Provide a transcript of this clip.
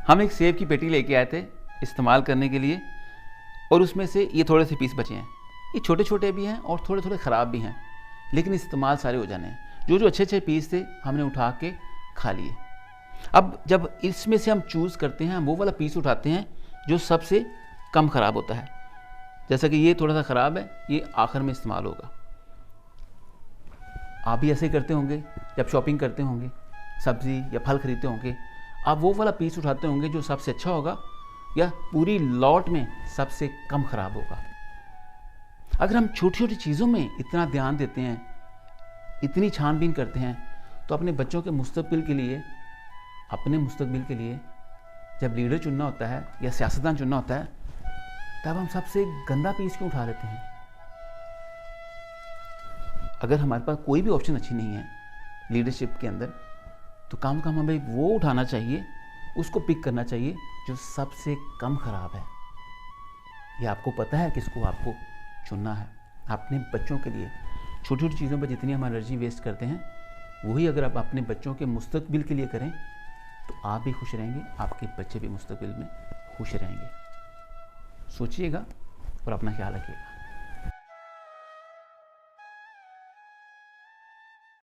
हम एक सेब की पेटी लेके आए थे इस्तेमाल करने के लिए, और उसमें से ये थोड़े से पीस बचे हैं। ये छोटे छोटे भी हैं और थोड़े थोड़े ख़राब भी हैं, लेकिन इस्तेमाल सारे हो जाने हैं। जो जो अच्छे अच्छे पीस थे हमने उठा के खा लिए। अब जब इसमें से हम चूज़ करते हैं, हम वो वाला पीस उठाते हैं जो सबसे कम ख़राब होता है। जैसा कि ये थोड़ा सा ख़राब है, ये आखिर में इस्तेमाल होगा। आप भी ऐसे ही करते होंगे जब शॉपिंग करते होंगे, सब्ज़ी या फल खरीदते होंगे, आप वो वाला पीस उठाते होंगे जो सबसे अच्छा होगा या पूरी लॉट में सबसे कम ख़राब होगा। अगर हम छोटी छोटी चीज़ों में इतना ध्यान देते हैं, इतनी छानबीन करते हैं, तो अपने बच्चों के मुस्तकबिल के लिए, अपने मुस्तकबिल के लिए जब लीडर चुनना होता है या सियासतदान चुनना होता है, तब हम सबसे गंदा पीस क्यों उठा लेते हैं। अगर हमारे पास कोई भी ऑप्शन अच्छी नहीं है लीडरशिप के अंदर, तो कम से कम हमें वो उठाना चाहिए, उसको पिक करना चाहिए जो सबसे कम ख़राब है। ये आपको पता है किसको आपको चुनना है। अपने बच्चों के लिए छोटी छोटी चीज़ों पर जितनी हम एनर्जी वेस्ट करते हैं, वही अगर आप अपने बच्चों के मुस्तकबिल के लिए करें, तो आप भी खुश रहेंगे, आपके बच्चे भी मुस्तकबिल में खुश रहेंगे। सोचिएगा और अपना ख्याल रखिएगा।